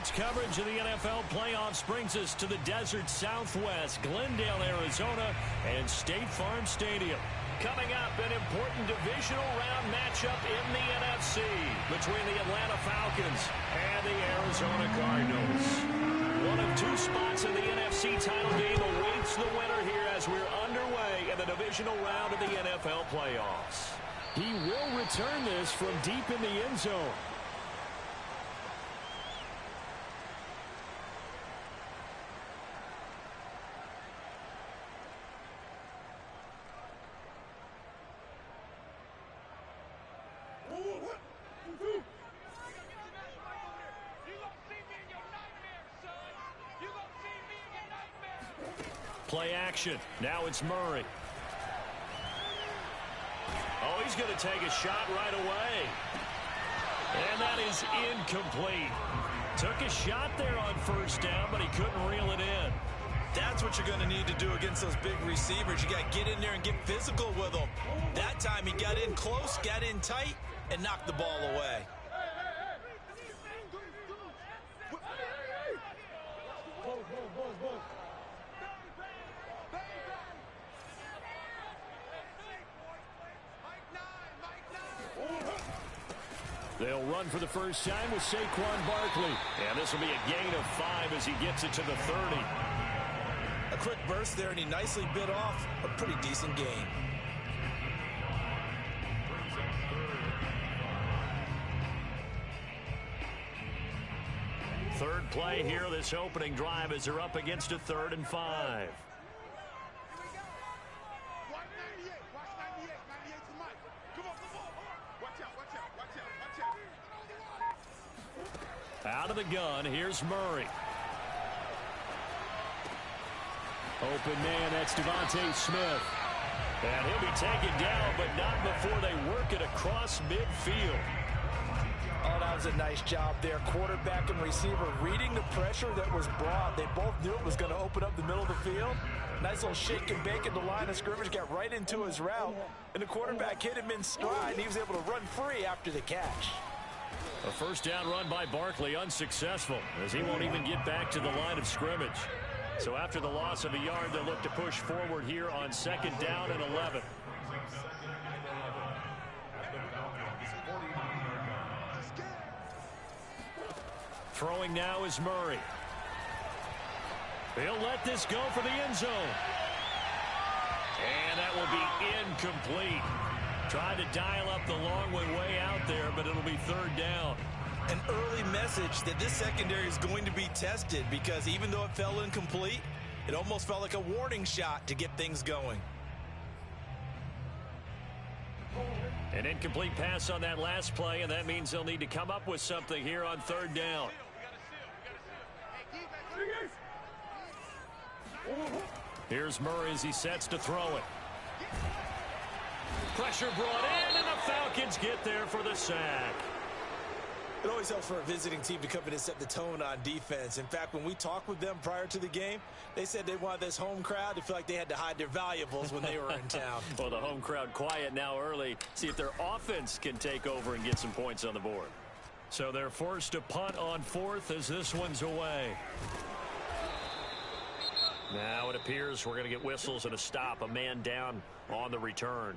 Sports coverage of the NFL playoffs brings us to the desert Southwest, Glendale, Arizona, and State Farm Stadium. Coming up, an important divisional round matchup in the NFC between the Atlanta Falcons and the Arizona Cardinals. One of two spots in the NFC title game awaits the winner here as we're underway in the divisional round of the NFL playoffs. He will return this from deep in the end zone. Play action. Now it's Murray. Oh, he's going to take a shot right away. And that is incomplete. Took a shot there on first down, but he couldn't reel it in. That's what you're going to need to do against those big receivers. You got to get in there and get physical with them. That time he got in close, got in tight, and knocked the ball away. They'll run for the first time with Saquon Barkley. And this will be a gain of 5 as he gets it to the 30. A quick burst there, and he nicely bit off a pretty decent gain. Third play here, this opening drive as they're up against a 3rd and 5. Out of the gun, here's Murray. Open man, that's Devontae Smith. And he'll be taken down, but not before they work it across midfield. Oh, that was a nice job there. Quarterback and receiver reading the pressure that was brought. They both knew it was going to open up the middle of the field. Nice little shake and bake at the line of scrimmage. Got right into his route. And the quarterback hit him in stride. And he was able to run free after the catch. A first down run by Barkley unsuccessful as he won't even get back to the line of scrimmage. So after the loss of a yard, they'll look to push forward here on 2nd down and 11. Throwing now is Murray. He'll let this go for the end zone. And that will be incomplete. Tried to dial up the long way out there, but it'll be 3rd down. An early message that this secondary is going to be tested because even though it fell incomplete, it almost felt like a warning shot to get things going. An incomplete pass on that last play, and that means they'll need to come up with something here on 3rd down. Here's Murray as he sets to throw it. Pressure brought in, and the Falcons get there for the sack. It always helps for a visiting team to come in and set the tone on defense. In fact, when we talked with them prior to the game, they said they wanted this home crowd to feel like they had to hide their valuables when they were in town. Well, the home crowd quiet now early. See if their offense can take over and get some points on the board. So they're forced to punt on 4th as this one's away. Now it appears we're going to get whistles and a stop. A man down on the return.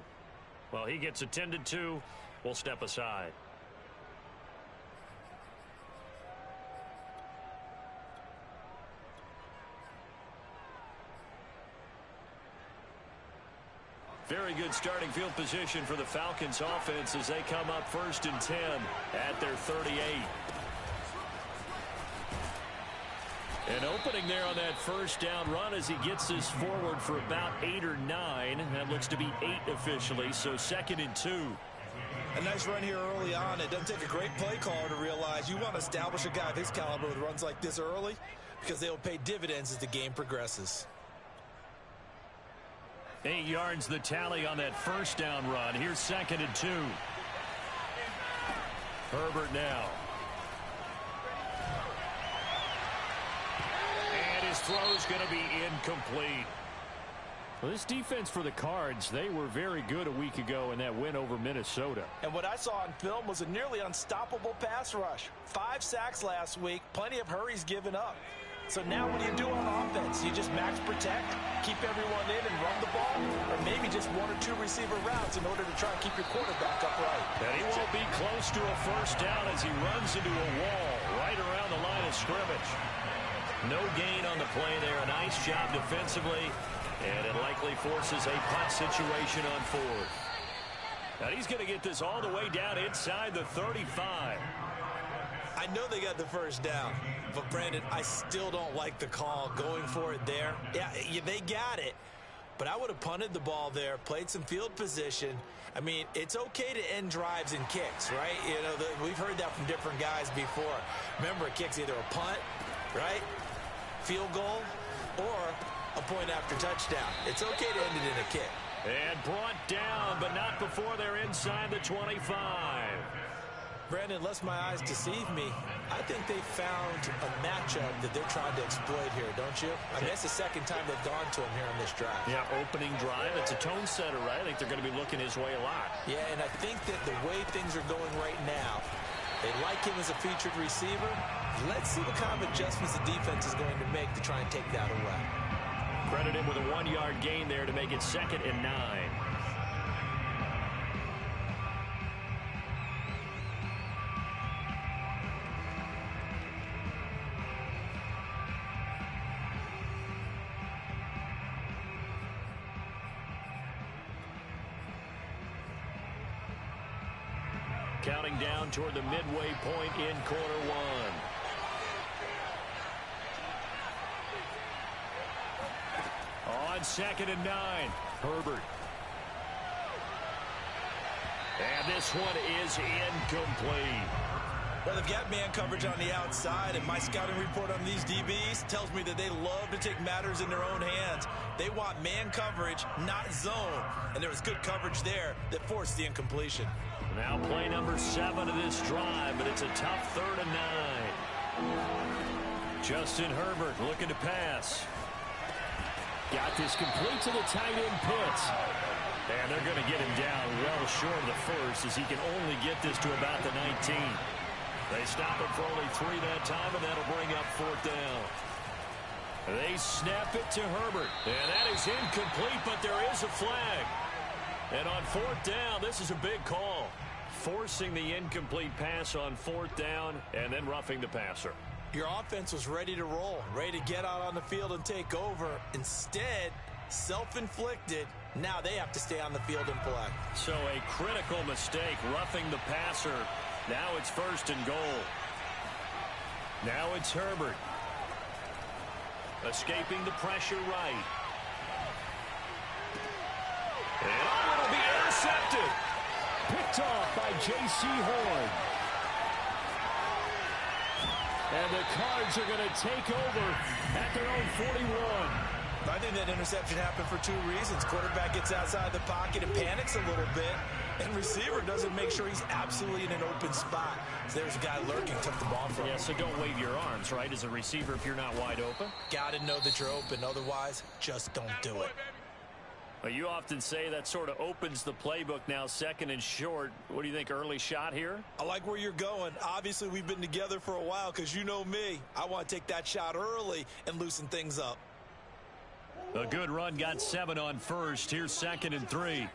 Well, he gets attended to. We'll step aside. Very good starting field position for the Falcons offense as they come up 1st and 10 at their 38. An opening there on that first down run as he gets this forward for about 8 or 9. That looks to be 8 officially, so 2nd and 2. A nice run here early on. It doesn't take a great play caller to realize you want to establish a guy of his caliber with runs like this early because they will pay dividends as the game progresses. 8 yards the tally on that first down run. Here's 2nd and 2. Herbert now. And his throw is going to be incomplete. Well, this defense for the Cards, they were very good a week ago in that win over Minnesota. And what I saw on film was a nearly unstoppable pass rush. 5 sacks last week, plenty of hurries given up. So now what do you do on offense? You just max protect, keep everyone in and run the ball, or maybe just 1 or 2 receiver routes in order to try and keep your quarterback upright. And he won't be close to a first down as he runs into a wall right around the line of scrimmage. No gain on the play there. A nice job defensively, and it likely forces a punt situation on 4th. Now he's going to get this all the way down inside the 35. I know they got the first down, but Brandon, I still don't like the call going for it there. Yeah, they got it, but I would have punted the ball there, played some field position. I mean, it's okay to end drives and kicks, right? You know, we've heard that from different guys before. Remember, a kick's either a punt, right, field goal, or a point after touchdown. It's okay to end it in a kick. And brought down, but not before they're inside the 25. Brandon, unless my eyes deceive me, I think they found a matchup that they're trying to exploit here, don't you? I mean, that's the second time they've gone to him here on this drive. Yeah, opening drive. It's a tone setter, right? I think they're going to be looking his way a lot. Yeah, and I think that the way things are going right now, they like him as a featured receiver. Let's see what kind of adjustments the defense is going to make to try and take that away. Credit him with a 1-yard gain there to make it 2nd and 9. Counting down toward the midway point in quarter 1. On 2nd and 9, Herbert. And this one is incomplete. Well, they've got man coverage on the outside, and my scouting report on these DBs tells me that they love to take matters in their own hands. They want man coverage, not zone. And there was good coverage there that forced the incompletion. Now play number 7 of this drive, but it's a tough 3rd and 9. Justin Herbert looking to pass. Got this complete to the tight end Pitts. And they're going to get him down well short of the first as he can only get this to about the 19. They stop him for only 3 that time, and that'll bring up 4th down. They snap it to Herbert. And that is incomplete, but there is a flag. And on 4th down, this is a big call. Forcing the incomplete pass on 4th down and then roughing the passer. Your offense was ready to roll, ready to get out on the field and take over. Instead, self-inflicted. Now they have to stay on the field and play. So a critical mistake, roughing the passer. Now it's 1st and goal. Now it's Herbert. Escaping the pressure right. And it'll be intercepted. Picked off by J.C. Horn. And the Cards are going to take over at their own 41. I think that interception happened for 2 reasons. Quarterback gets outside the pocket and panics a little bit, and receiver doesn't make sure he's absolutely in an open spot. So there's a guy lurking, took the ball from him. Yeah, so don't wave your arms, right, as a receiver if you're not wide open? Got to know that you're open. Otherwise, just don't do it. Well, you often say that sort of opens the playbook now, 2nd and short. What do you think, early shot here? I like where you're going. Obviously, we've been together for a while because you know me. I want to take that shot early and loosen things up. A good run, got 7 on 1st. Here's 2nd and 3.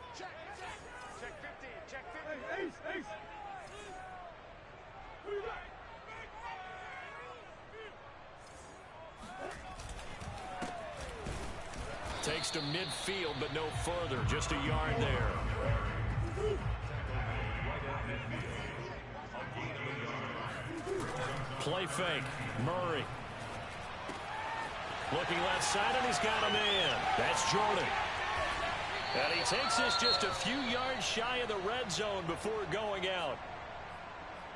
Takes to midfield, but no further. Just a yard there. Play fake. Murray. Looking left side, and he's got a man. That's Jordan. And he takes this just a few yards shy of the red zone before going out.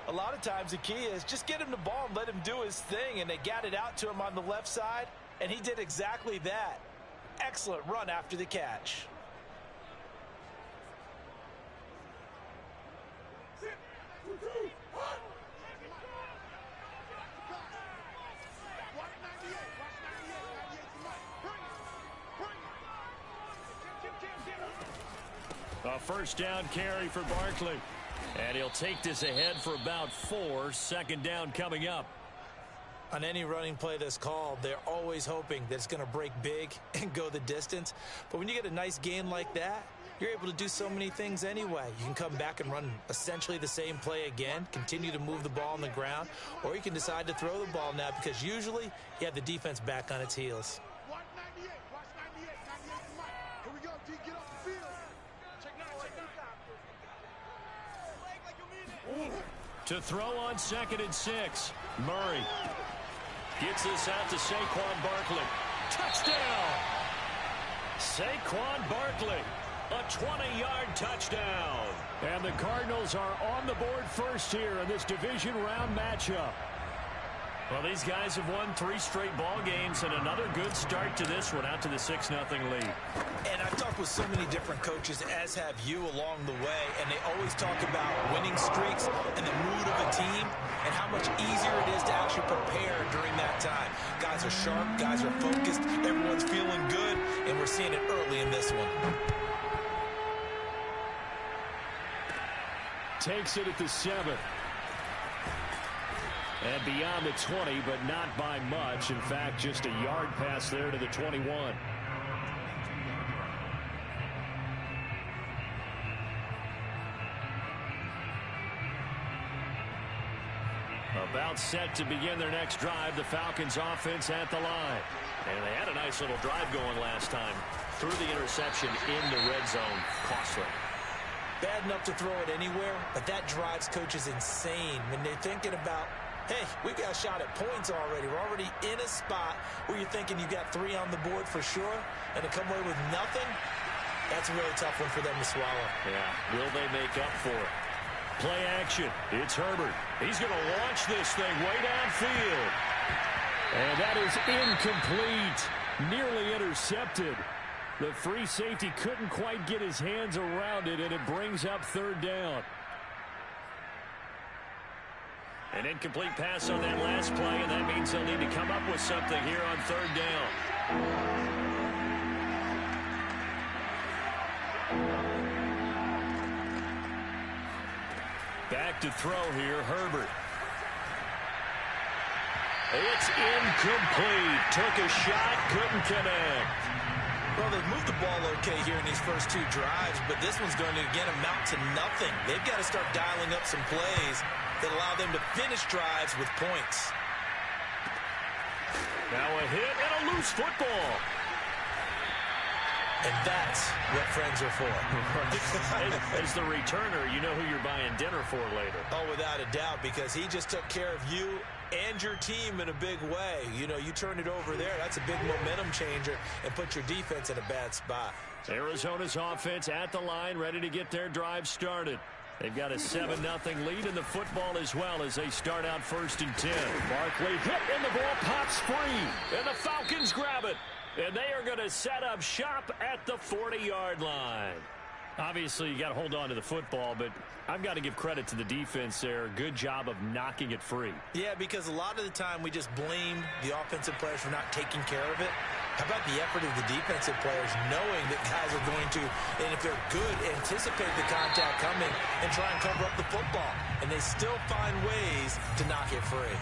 A lot of times the key is just get him the ball and let him do his thing, and they got it out to him on the left side, and he did exactly that. Excellent run after the catch. A first down carry for Barkley. And he'll take this ahead for about 4. Second down coming up. On any running play that's called, they're always hoping that it's going to break big and go the distance. But when you get a nice gain like that, you're able to do so many things anyway. You can come back and run essentially the same play again, continue to move the ball on the ground, or you can decide to throw the ball now because usually you have the defense back on its heels. Watch 98. Watch 98. 98 to Mike. Here we go, D. Get off the field. Check now. To throw on 2nd and 6. Murray gets this out to Saquon Barkley. Touchdown! Saquon Barkley. A 20-yard touchdown. And the Cardinals are on the board first here in this division round matchup. Well, these guys have won 3 straight ball games and another good start to this one out to the 6-0 lead. And I've talked with so many different coaches, as have you along the way, and they always talk about winning streaks and the mood of a team and how much easier it is to actually prepare during that time. Guys are sharp, guys are focused, everyone's feeling good, and we're seeing it early in this one. Takes it at the 7. And beyond the 20, but not by much. In fact, just a yard pass there to the 21. About set to begin their next drive. The Falcons offense at the line. And they had a nice little drive going last time. Threw the interception in the red zone. Costly. Bad enough to throw it anywhere, but that drives coaches insane when they're thinking about, hey, we got a shot at points already. We're already in a spot where you're thinking you got 3 on the board for sure, and to come away with nothing, that's a really tough one for them to swallow. Yeah, will they make up for it? Play action. It's Herbert. He's going to launch this thing way downfield. And that is incomplete. Nearly intercepted. The free safety couldn't quite get his hands around it, and it brings up 3rd down. An incomplete pass on that last play, and that means they'll need to come up with something here on 3rd down. Back to throw here, Herbert. It's incomplete. Took a shot, couldn't connect. Well, they've moved the ball okay here in these first 2 drives, but this one's going to, again, amount to nothing. They've got to start dialing up some plays that allow them to finish drives with points. Now a hit and a loose football. And that's what friends are for. As the returner, you know who you're buying dinner for later. Oh, without a doubt, because he just took care of you and your team in a big way. You know, you turn it over there, that's a big momentum changer and put your defense in a bad spot. Arizona's offense at the line, ready to get their drive started. They've got a 7-0 lead in the football as well as they start out 1st and 10. Barkley hit and the ball pops free. And the Falcons grab it. And they are going to set up shop at the 40-yard line. Obviously, you got to hold on to the football, but I've got to give credit to the defense there. Good job of knocking it free. Yeah, because a lot of the time we just blame the offensive players for not taking care of it. How about the effort of the defensive players knowing that guys are going to, and if they're good, anticipate the contact coming and try and cover up the football. And they still find ways to knock it free.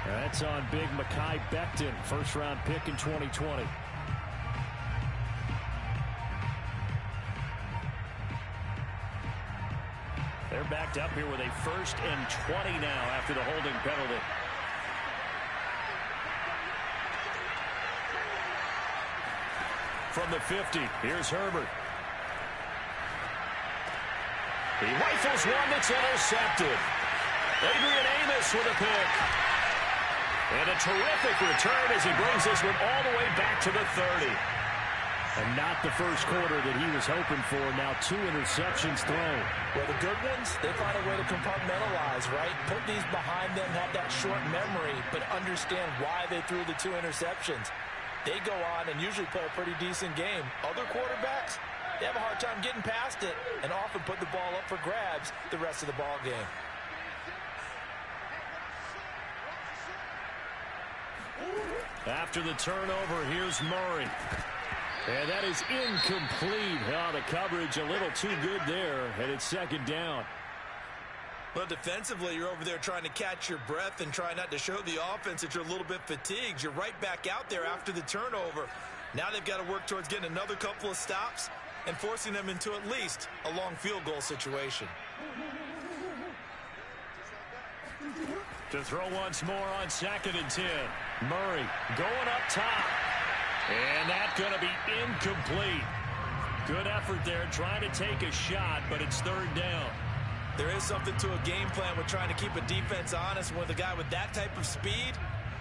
That's on big Mekhi Becton, first-round pick in 2020. They're backed up here with a 1st and 20 now after the holding penalty. From the 50, here's Herbert. He rifles one that's intercepted. Adrian Amos with a pick. And a terrific return as he brings this one all the way back to the 30. And not the first quarter that he was hoping for. Now 2 interceptions thrown. Well, the good ones, they find a way to compartmentalize, right? Put these behind them, have that short memory, but understand why they threw the 2 interceptions. They go on and usually play a pretty decent game. Other quarterbacks, they have a hard time getting past it and often put the ball up for grabs the rest of the ball game. After the turnover, here's Murray. And that is incomplete. Oh, the coverage a little too good there, and it's second down. Well, defensively, you're over there trying to catch your breath and try not to show the offense that you're a little bit fatigued. You're right back out there after the turnover. Now they've got to work towards getting another couple of stops and forcing them into at least a long field goal situation. To throw once more on 2nd and 10. Murray going up top. And that's going to be incomplete. Good effort there trying to take a shot, but it's 3rd down. There is something to a game plan with trying to keep a defense honest. With a guy with that type of speed,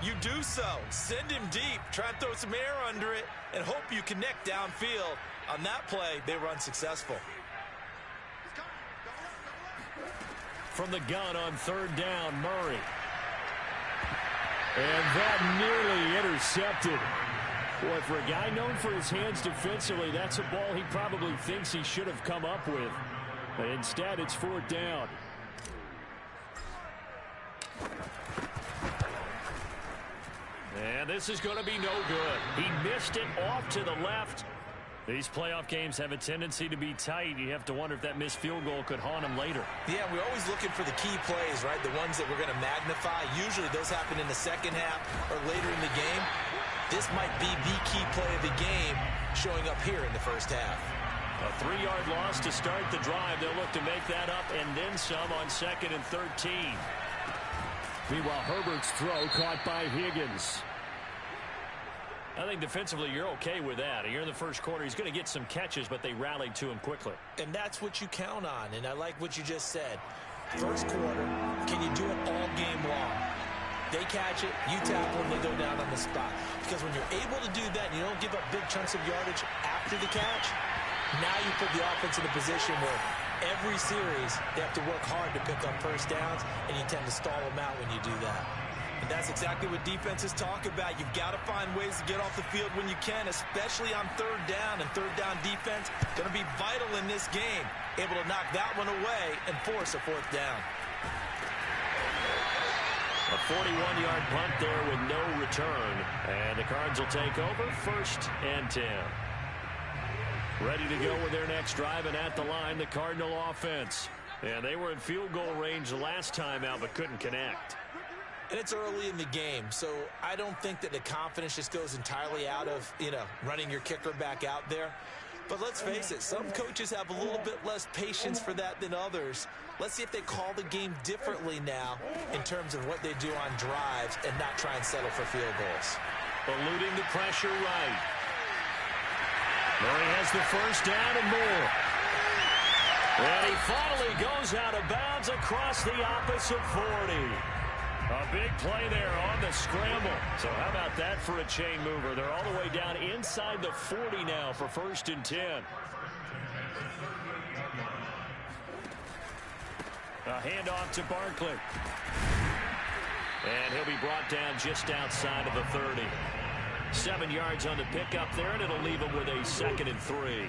you do so. Send him deep, try and throw some air under it, and hope you connect downfield. On that play, they were unsuccessful. From the gun on 3rd down, Murray. And that nearly intercepted. Boy, for a guy known for his hands defensively, that's a ball he probably thinks he should have come up with. But instead, it's 4th down. And this is going to be no good. He missed it off to the left. These playoff games have a tendency to be tight. You have to wonder if that missed field goal could haunt him later. Yeah, we're always looking for the key plays, right? The ones that we're going to magnify. Usually those happen in the second half or later in the game. This might be the key play of the game showing up here in the first half. A 3-yard loss to start the drive. They'll look to make that up and then some on 2nd and 13. Meanwhile, Herbert's throw caught by Higgins. I think defensively you're okay with that. Here in the first quarter, he's going to get some catches, but they rallied to him quickly. And that's what you count on, and I like what you just said. First quarter, can you do it all game long? They catch it, you tackle them, they go down on the spot. Because when you're able to do that and you don't give up big chunks of yardage after the catch, now you put the offense in a position where every series they have to work hard to pick up first downs, and you tend to stall them out when you do that. And that's exactly what defenses talk about. You've got to find ways to get off the field when you can, especially on 3rd down. And 3rd down defense going to be vital in this game. Able to knock that one away and force a 4th down. A 41-yard punt there with no return. And the Cards will take over 1st and 10. Ready to go with their next drive, and at the line, the Cardinal offense. And they were in field goal range the last time out, but couldn't connect. And it's early in the game, so I don't think that the confidence just goes entirely out of, running your kicker back out there. But let's face it, some coaches have a little bit less patience for that than others. Let's see if they call the game differently now in terms of what they do on drives and not try and settle for field goals. Eluding the pressure right. Murray has the first down and more. And he finally goes out of bounds across the opposite 40. A big play there on the scramble. So how about that for a chain mover? They're all the way down inside the 40 now for 1st and 10. A handoff to Barkley. And he'll be brought down just outside of the 30. 7 yards on the pickup there, and it'll leave him with a 2nd and 3.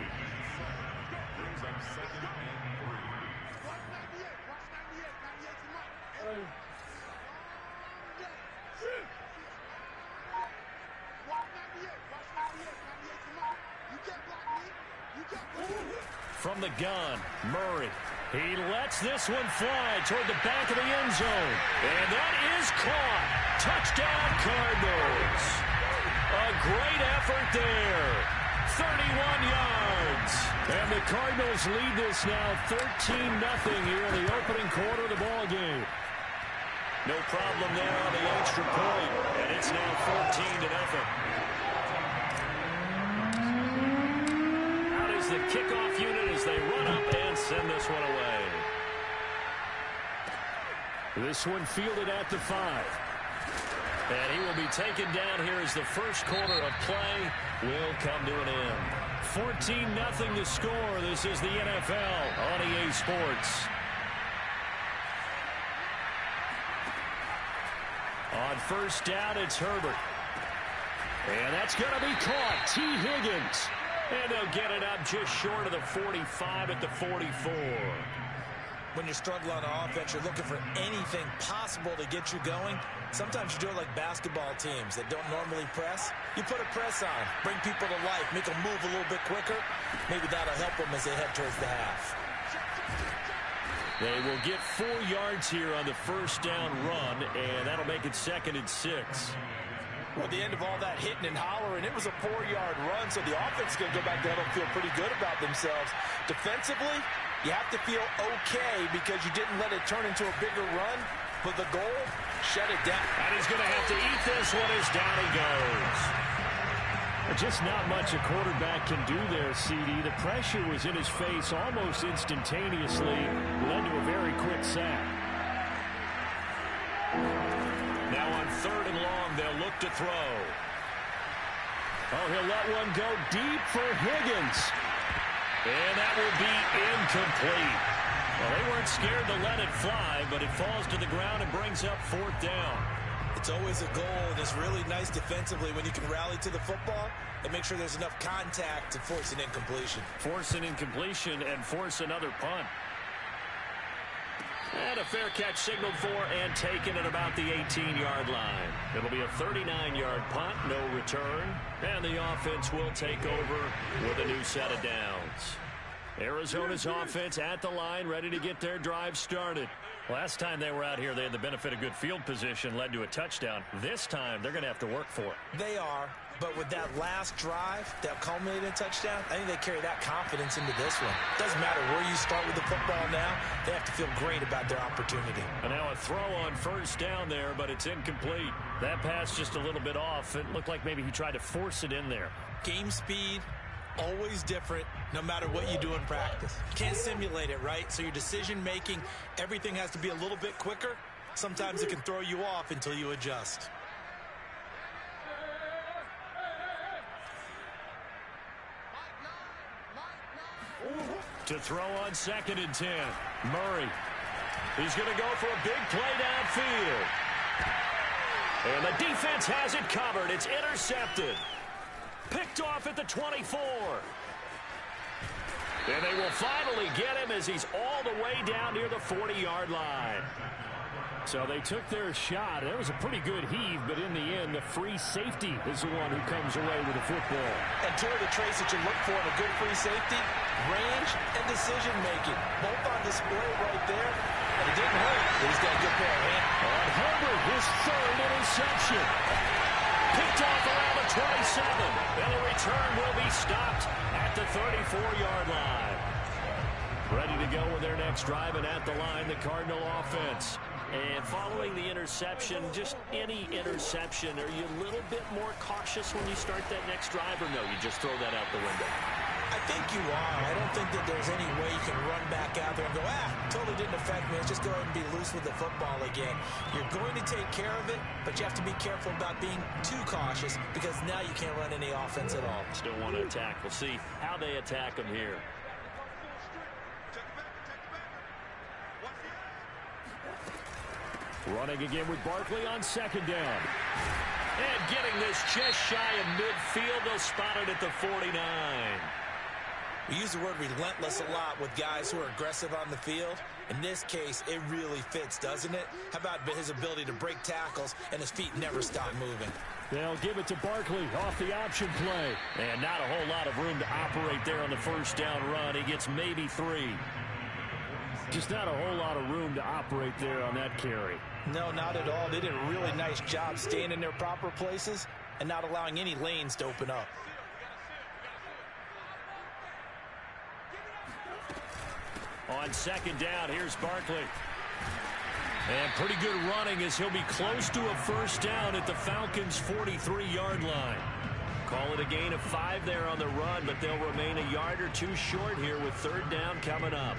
From the gun, Murray. He lets this one fly toward the back of the end zone. And that is caught. Touchdown, Cardinals. A great effort there. 31 yards. And the Cardinals lead this now 13-0 here in the opening quarter of the ball game. No problem there on the extra point. And it's now 14-0. The kickoff unit as they run up and send this one away. This one fielded at the 5. And he will be taken down here as the first quarter of play will come to an end. 14-0 to score. This is the NFL on EA Sports. On first down, it's Herbert. And that's going to be caught. T. Higgins. And they'll get it up just short of the 45 at the 44. when you're struggling on offense, you're looking for anything possible to get you going. Sometimes you do it like basketball teams that don't normally press. You put a press on, bring people to life, make them move a little bit quicker. Maybe that'll help them as they head towards the half. They will get 4 yards here on the first down run, and that'll make it 2nd and 6. Well, at the end of all that hitting and hollering, it was a 4-yard run, so the offense is going to go back there and feel pretty good about themselves. Defensively, you have to feel okay because you didn't let it turn into a bigger run, but the goal, shut it down. And he's going to have to eat this one as down he goes. Just not much a quarterback can do there, CD. The pressure was in his face almost instantaneously, led to a very quick sack. Now on 3rd and long, they'll look to throw. Oh, he'll let one go deep for Higgins. And that will be incomplete. Well, they weren't scared to let it fly, but it falls to the ground and brings up 4th down. It's always a goal, and it's really nice defensively when you can rally to the football and make sure there's enough contact to force an incompletion. Force an incompletion and force another punt. And a fair catch signaled for and taken at about the 18-yard line. It'll be a 39-yard punt, no return, and the offense will take over with a new set of downs. Arizona's offense at the line, ready to get their drive started. Last time they were out here, they had the benefit of good field position, led to a touchdown. This time, they're going to have to work for it. They are, but with that last drive that culminated in a touchdown, I think they carry that confidence into this one. Doesn't matter where you start with the football now, they have to feel great about their opportunity. And now a throw on first down there, but it's incomplete. That pass just a little bit off. It looked like maybe he tried to force it in there. Game speed, always different, no matter what you do in practice. Can't simulate it, right? So your decision-making, everything has to be a little bit quicker. Sometimes it can throw you off until you adjust. To throw on 2nd and 10. Murray. He's going to go for a big play downfield. And the defense has it covered. It's intercepted. Picked off at the 24. And they will finally get him as he's all the way down near the 40-yard line. So they took their shot. That was a pretty good heave, but in the end, the free safety is the one who comes away with the football. And two of the traits that you look for in a good free safety, range and decision-making. Both on display right there. And it didn't hurt. He's got a good pair of hands. On Herbert, his 3rd interception. Picked off around the 27. And the return will be stopped at the 34-yard line. Ready to go with their next drive, and at the line, the Cardinal offense. And following the interception, just any interception, are you a little bit more cautious when you start that next drive, or no, you just throw that out the window? I think you are. I don't think that there's any way you can run back out there and go, totally didn't affect me. Let's just go ahead and be loose with the football again. You're going to take care of it, but you have to be careful about being too cautious because now you can't run any offense at all. Still want to attack. We'll see how they attack them here. Running again with Barkley on 2nd down. And getting this just shy of midfield. They'll spot it at the 49. We use the word relentless a lot with guys who are aggressive on the field. In this case, it really fits, doesn't it? How about his ability to break tackles and his feet never stop moving? They'll give it to Barkley off the option play. And not a whole lot of room to operate there on the first down run. He gets maybe 3. Just not a whole lot of room to operate there on that carry. No, not at all. They did a really nice job staying in their proper places and not allowing any lanes to open up. On 2nd down, here's Barkley. And pretty good running as he'll be close to a first down at the Falcons' 43-yard line. Call it a gain of 5 there on the run, but they'll remain a yard or 2 short here with 3rd down coming up.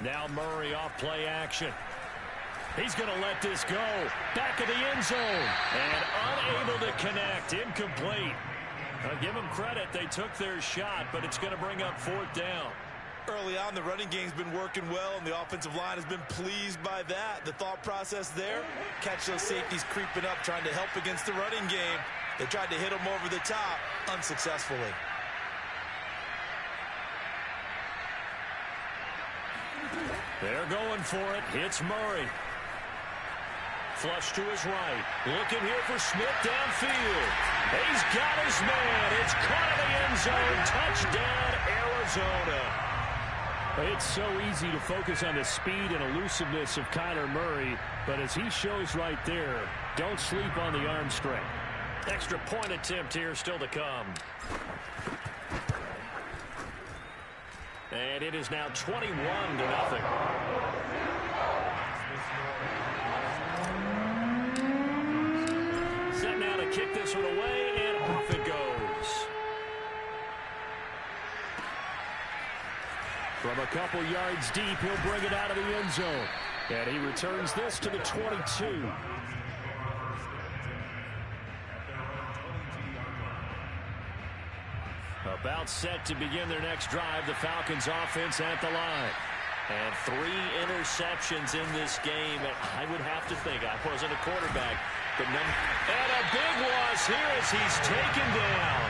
Now Murray off play action. He's going to let this go. Back of the end zone. And unable to connect. Incomplete. Give them credit. They took their shot, but it's going to bring up 4th down. Early on, the running game's been working well, and the offensive line has been pleased by that. The thought process there, catch those safeties creeping up, trying to help against the running game. They tried to hit them over the top, unsuccessfully. They're going for it. It's Murray. Flush to his right. Looking here for Smith downfield. He's got his man. It's caught in the end zone. Touchdown, Arizona. It's so easy to focus on the speed and elusiveness of Kyler Murray, but as he shows right there, don't sleep on the arm strength. Extra point attempt here still to come. And it is now 21-0. Set now to kick this one away, and off it goes. From a couple yards deep, he'll bring it out of the end zone. And he returns this to the 22. About set to begin their next drive, the Falcons offense at the line. And 3 interceptions in this game. And I would have to think, I wasn't a quarterback, but and a big loss here as he's taken down.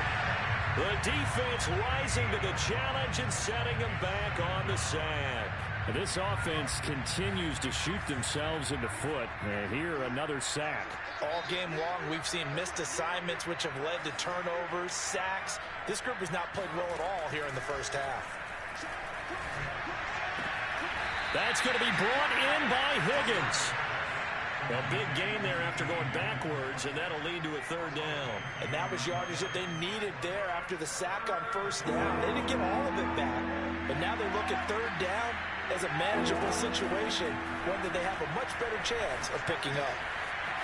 The defense rising to the challenge and setting him back on the sack. This offense continues to shoot themselves in the foot. And here, another sack. All game long, we've seen missed assignments, which have led to turnovers, sacks. This group has not played well at all here in the first half. That's going to be brought in by Higgins. A big gain there after going backwards, and that'll lead to a 3rd down. And that was yardage that they needed there after the sack on 1st down. They didn't get all of it back, but now they look at 3rd down as a manageable situation, one that they have a much better chance of picking up.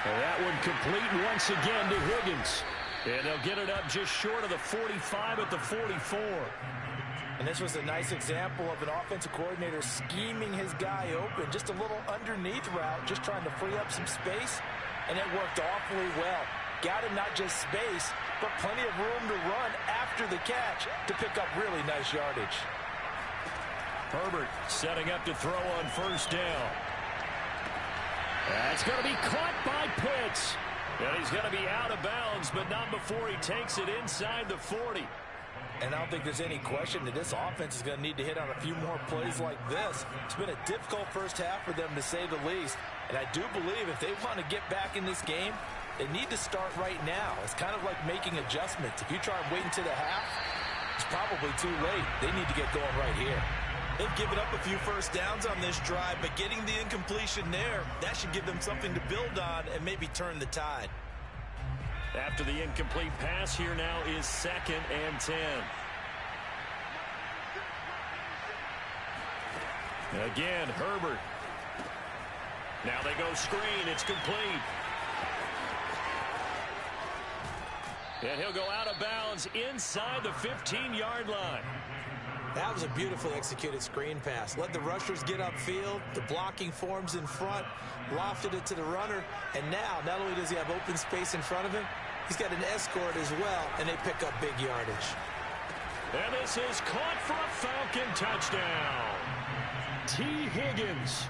And that one complete once again to Higgins. And they'll get it up just short of the 45 at the 44. And this was a nice example of an offensive coordinator scheming his guy open. Just a little underneath route, just trying to free up some space. And it worked awfully well. Got him not just space, but plenty of room to run after the catch to pick up really nice yardage. Herbert setting up to throw on 1st down. That's going to be caught by Pitts. And he's going to be out of bounds, but not before he takes it inside the 40. And I don't think there's any question that this offense is going to need to hit on a few more plays like this. It's been a difficult first half for them, to say the least. And I do believe if they want to get back in this game, they need to start right now. It's kind of like making adjustments. If you try and wait until the half, it's probably too late. They need to get going right here. They've given up a few first downs on this drive, but getting the incompletion there, that should give them something to build on and maybe turn the tide. After the incomplete pass, here now is 2nd and 10. Again, Herbert. Now they go screen. It's complete. And he'll go out of bounds inside the 15-yard line. That was a beautifully executed screen pass. Let the rushers get upfield. The blocking forms in front. Lofted it to the runner. And now, not only does he have open space in front of him, he's got an escort as well, and they pick up big yardage. And this is caught for a Falcon touchdown. T. Higgins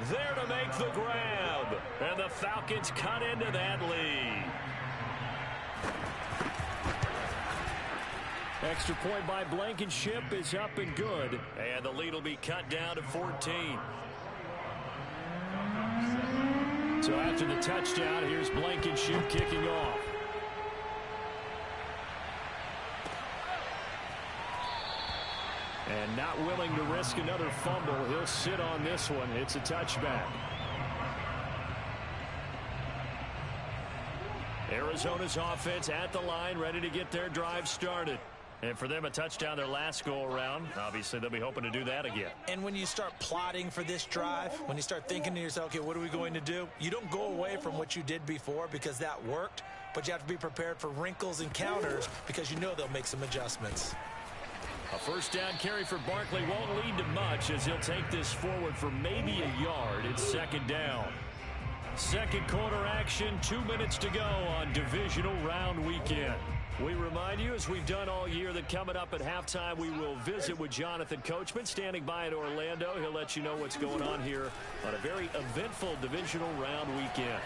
there to make the grab. And the Falcons cut into that lead. Extra point by Blankenship is up and good. And the lead will be cut down to 14. So after the touchdown, here's Blankenship kicking off. And not willing to risk another fumble. He'll sit on this one. It's a touchback. Arizona's offense at the line, ready to get their drive started. And for them, a touchdown their last go-around. Obviously, they'll be hoping to do that again. And when you start plotting for this drive, when you start thinking to yourself, okay, what are we going to do? You don't go away from what you did before because that worked, but you have to be prepared for wrinkles and counters because you know they'll make some adjustments. A first down carry for Barkley won't lead to much as he'll take this forward for maybe a yard. It's 2nd down. Second quarter action, 2 minutes to go on divisional round weekend. We remind you, as we've done all year, that coming up at halftime, we will visit with Jonathan Coachman, standing by in Orlando. He'll let you know what's going on here on a very eventful divisional round weekend.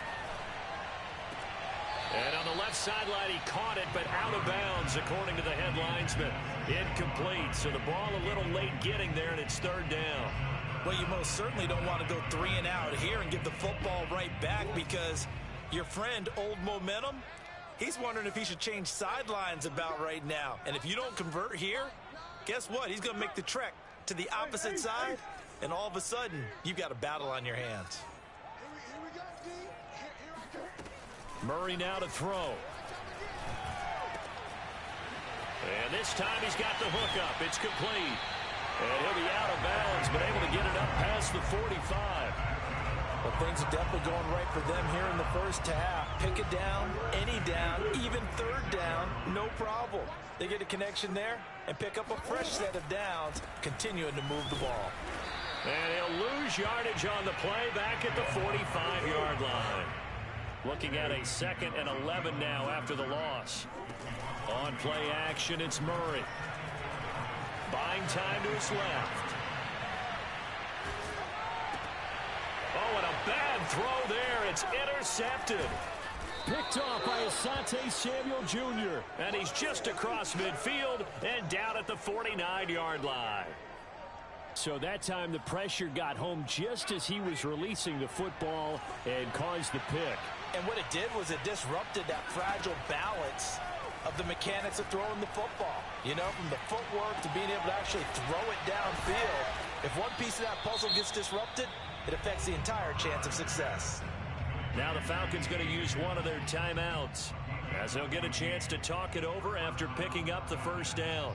And on the left sideline, he caught it, but out of bounds, according to the head linesman. Incomplete, so the ball a little late getting there, and it's third down. Well, you most certainly don't want to go 3 and out here and give the football right back, because your friend, Old Momentum, he's wondering if he should change sidelines about right now. And if you don't convert here, guess what? He's going to make the trek to the opposite side, and all of a sudden, you've got a battle on your hands. Here we go, D. Here I come. Murray now to throw. And this time he's got the hook up. It's complete. And he'll be out of bounds, but able to get it up past the 45. Well, things are definitely going right for them here in the first half. Pick it down, any down, even third down, no problem. They get a connection there and pick up a fresh set of downs, continuing to move the ball. And he'll lose yardage on the play back at the 45-yard line. Looking at a 2nd and 11 now after the loss. On play action, it's Murray. Buying time to his left. Oh, and a bad throw there. It's intercepted. Picked off by Asante Samuel Jr. And he's just across midfield and down at the 49-yard line. So that time the pressure got home just as he was releasing the football and caused the pick. And what it did was it disrupted that fragile balance of the mechanics of throwing the football. You know, from the footwork to being able to actually throw it downfield. If one piece of that puzzle gets disrupted, it affects the entire chance of success. Now the Falcons going to use one of their timeouts, as they'll get a chance to talk it over after picking up the first down.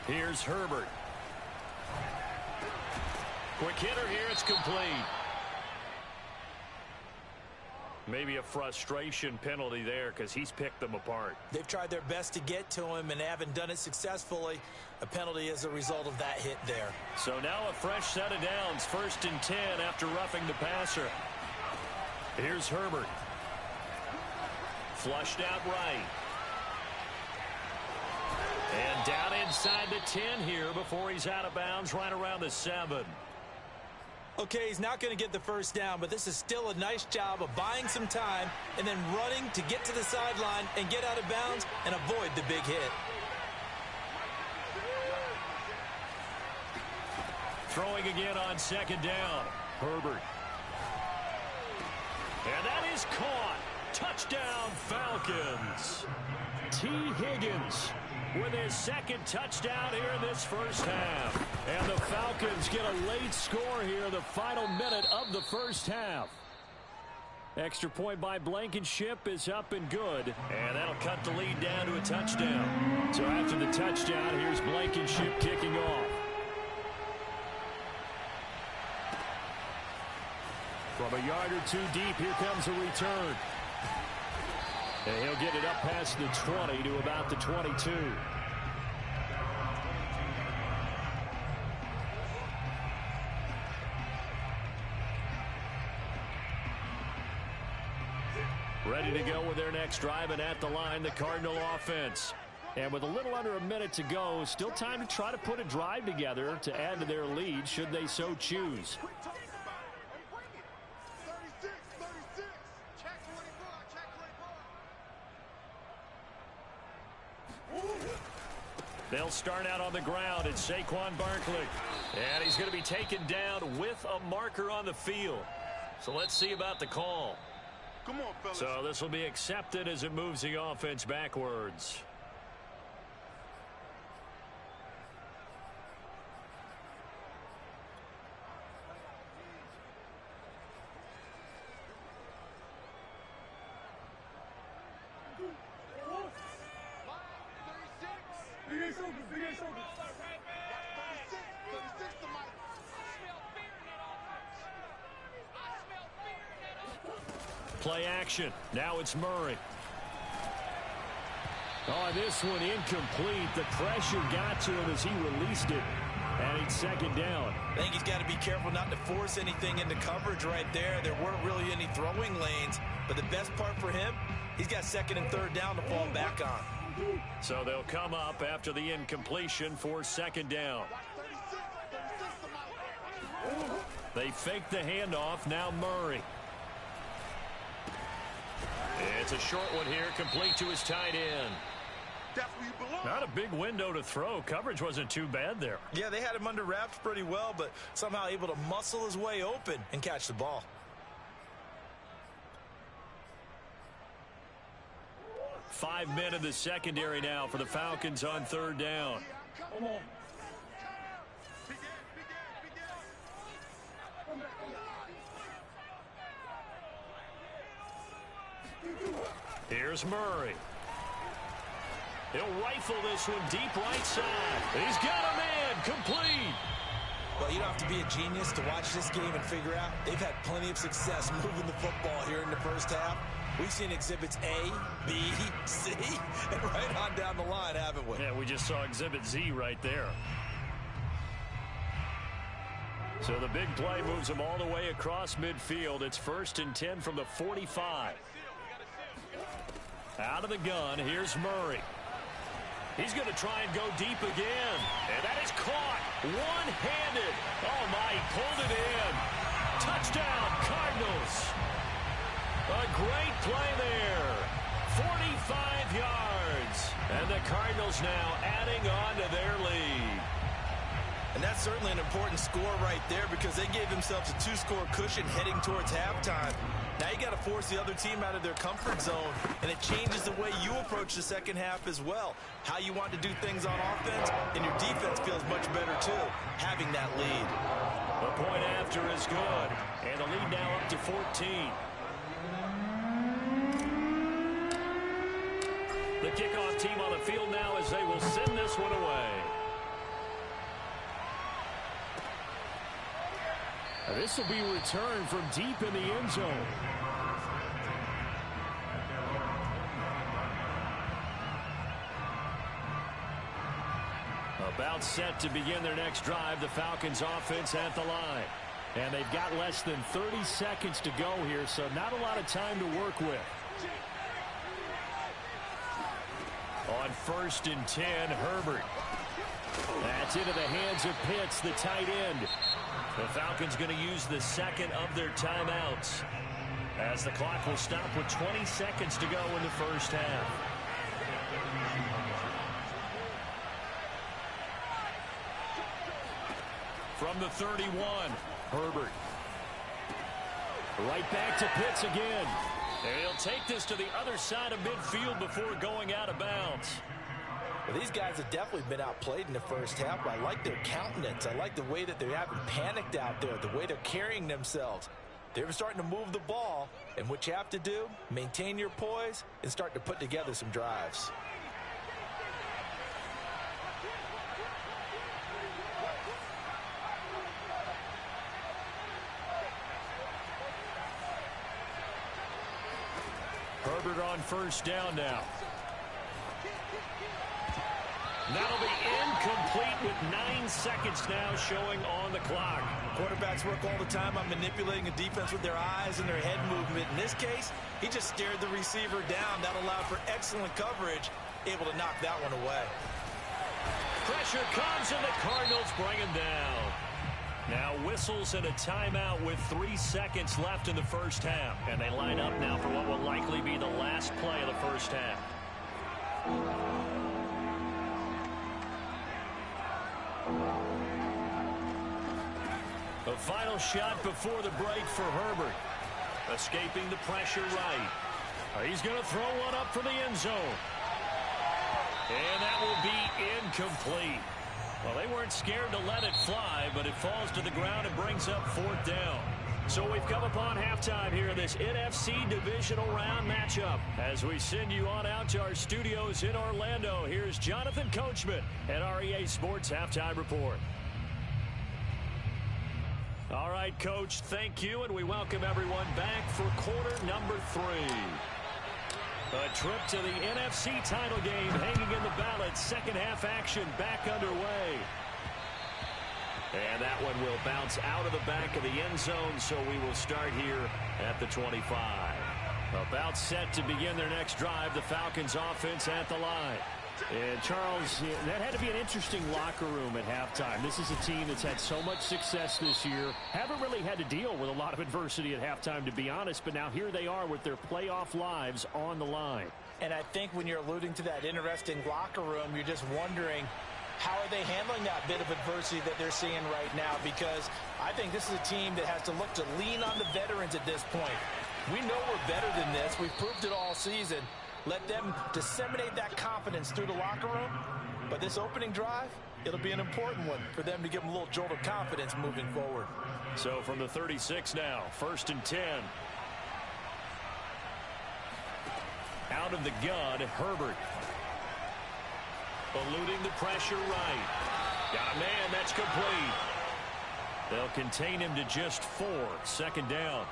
Here's Herbert. Quick hitter here. It's complete. Maybe a frustration penalty there because he's picked them apart. They've tried their best to get to him and haven't done it successfully. A penalty as a result of that hit there. So now a fresh set of downs. 1st and 10 after roughing the passer. Here's Herbert. Flushed out right. And down inside the 10 here before he's out of bounds right around the 7. Okay, he's not going to get the first down, but this is still a nice job of buying some time and then running to get to the sideline and get out of bounds and avoid the big hit. Throwing again on 2nd down. Herbert. And that is caught. Touchdown, Falcons. T. Higgins with his 2nd touchdown here in this first half. And the Falcons get a late score here, the final minute of the first half. Extra point by Blankenship is up and good. And that'll cut the lead down to a touchdown. So after the touchdown, here's Blankenship kicking off. From a yard or two deep, here comes a return. And he'll get it up past the 20 to about the 22. Ready to go with their next drive, and at the line, the Cardinal offense. And with a little under a minute to go, still time to try to put a drive together to add to their lead should they so choose. 36. Check 24. They'll start out on the ground. It's Saquon Barkley. And he's going to be taken down with a marker on the field. So let's see about the call. Come on, fellas. So this will be accepted as it moves the offense backwards. play action. Now it's Murray. Oh, this one incomplete. The pressure got to him as he released it. And it's second down. I think he's got to be careful not to force anything into coverage right there. There weren't really any throwing lanes. But the best part for him, he's got second and third down to fall back on. So they'll come up after the incompletion for second down. They fake the handoff. Now Murray. It's a short one here, complete to his tight end. That's where you belong. Not a big window to throw. Coverage wasn't too bad there. Yeah, they had him under wraps pretty well, but somehow able to muscle his way open and catch the ball. Five men in the secondary now for the Falcons on third down. Come on. Here's Murray. He'll rifle this one deep right side. He's got a man complete. Well, you don't have to be a genius to watch this game and figure out they've had plenty of success moving the football here in the first half. We've seen exhibits A, B, C, and right on down the line, haven't we? Yeah, we just saw exhibit Z right there. So the big play moves them all the way across midfield. It's 1st and 10 from the 45. Out of the gun, here's Murray. He's going to try and go deep again. And that is caught one-handed. Oh, my, he pulled it in. Touchdown, Cardinals. A great play there. 45 yards. And the Cardinals now adding on to their lead. And that's certainly an important score right there because they gave themselves a 2-score cushion heading towards halftime. Now you got to force the other team out of their comfort zone, and it changes the way you approach the second half as well. How you want to do things on offense, and your defense feels much better too, having that lead. The point after is good, and the lead now up to 14. The kickoff team on the field now as they will send this one away. This will be returned from deep in the end zone. About set to begin their next drive, the Falcons offense at the line. And they've got less than 30 seconds to go here, so not a lot of time to work with. On 1st and 10, Herbert. That's into the hands of Pitts, the tight end. The Falcons going to use the second of their timeouts as the clock will stop with 20 seconds to go in the first half. From the 31, Herbert. Right back to Pitts again. And he'll take this to the other side of midfield before going out of bounds. Well, these guys have definitely been outplayed in the first half, but I like their countenance. I like the way that they haven't panicked out there, the way they're carrying themselves. They're starting to move the ball, and what you have to do, maintain your poise and start to put together some drives. Herbert on 1st down now. That'll be incomplete with 9 seconds now showing on the clock. Quarterbacks work all the time on manipulating a defense with their eyes and their head movement. In this case, he just stared the receiver down. That allowed for excellent coverage, able to knock that one away. Pressure comes, and the Cardinals bring him down. Now whistles and a timeout with 3 seconds left in the first half. And they line up now for what will likely be the last play of the first half. The final shot before the break for Herbert. Escaping the pressure right. He's going to throw one up for the end zone. And that will be incomplete. Well, they weren't scared to let it fly, but it falls to the ground and brings up 4th down. So we've come upon halftime here in this NFC divisional round matchup. As we send you on out to our studios in Orlando, here's Jonathan Coachman at our EA Sports Halftime Report. All right, Coach, thank you, and we welcome everyone back for quarter number 3. A trip to the NFC title game hanging in the balance. Second half action back underway. And that one will bounce out of the back of the end zone, so we will start here at the 25. About set to begin their next drive, the Falcons offense at the line. And Charles, that had to be an interesting locker room at halftime. This is a team that's had so much success this year. Haven't really had to deal with a lot of adversity at halftime, to be honest. But now here they are with their playoff lives on the line. And I think when you're alluding to that interesting locker room, you're just wondering, how are they handling that bit of adversity that they're seeing right now? Because I think this is a team that has to look to lean on the veterans at this point. We know we're better than this. We've proved it all season. Let them disseminate that confidence through the locker room. But this opening drive, it'll be an important one for them to give them a little jolt of confidence moving forward. So from the 36 now, 1st and 10. Out of the gun, Herbert. Eluding the pressure right. Got a man, that's complete. They'll contain him to just 4. 2nd down.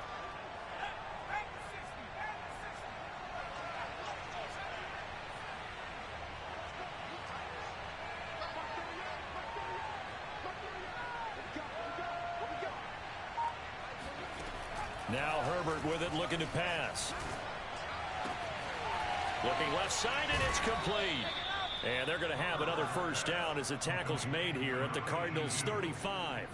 Now Herbert with it, looking to pass. Looking left side, and it's complete. And they're going to have another 1st down as the tackle's made here at the Cardinals' 35.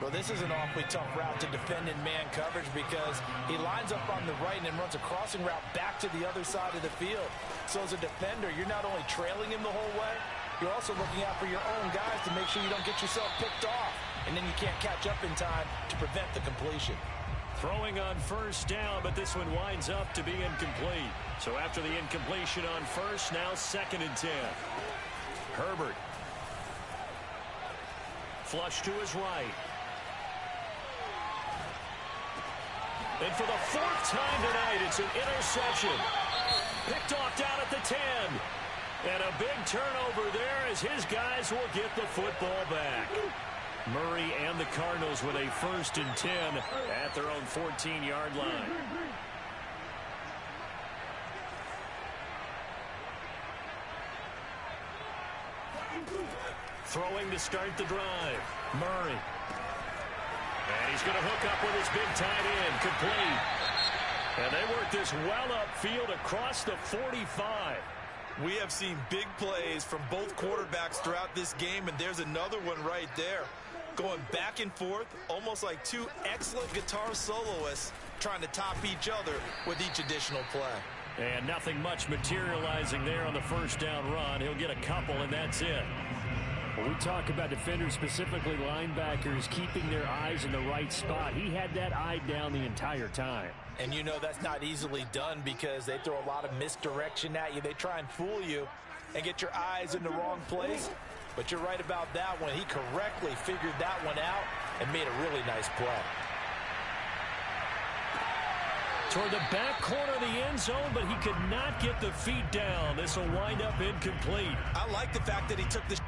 Well, this is an awfully tough route to defend in man coverage because he lines up on the right and then runs a crossing route back to the other side of the field. So as a defender, you're not only trailing him the whole way, you're also looking out for your own guys to make sure you don't get yourself picked off. And then you can't catch up in time to prevent the completion. Throwing on 1st down, but this one winds up to be incomplete. So after the incompletion on 1st, now 2nd and 10. Herbert. Flush to his right. And for the 4th time tonight, it's an interception. Picked off down at the 10. And a big turnover there as his guys will get the football back. Murray and the Cardinals with a 1st and 10 at their own 14-yard line. Throwing to start the drive. Murray. And he's going to hook up with his big tight end. Complete. And they work this well upfield across the 45. We have seen big plays from both quarterbacks throughout this game, and there's another one right there. Going back and forth, almost like 2 excellent guitar soloists trying to top each other with each additional play. And nothing much materializing there on the 1st down run. He'll get a couple, and that's it. When we talk about defenders, specifically linebackers, keeping their eyes in the right spot, he had that eye down the entire time. And you know that's not easily done because they throw a lot of misdirection at you. They try and fool you and get your eyes in the wrong place. But you're right about that one. He correctly figured that one out and made a really nice play. Toward the back corner of the end zone, but he could not get the feet down. This will wind up incomplete. I like the fact that he took the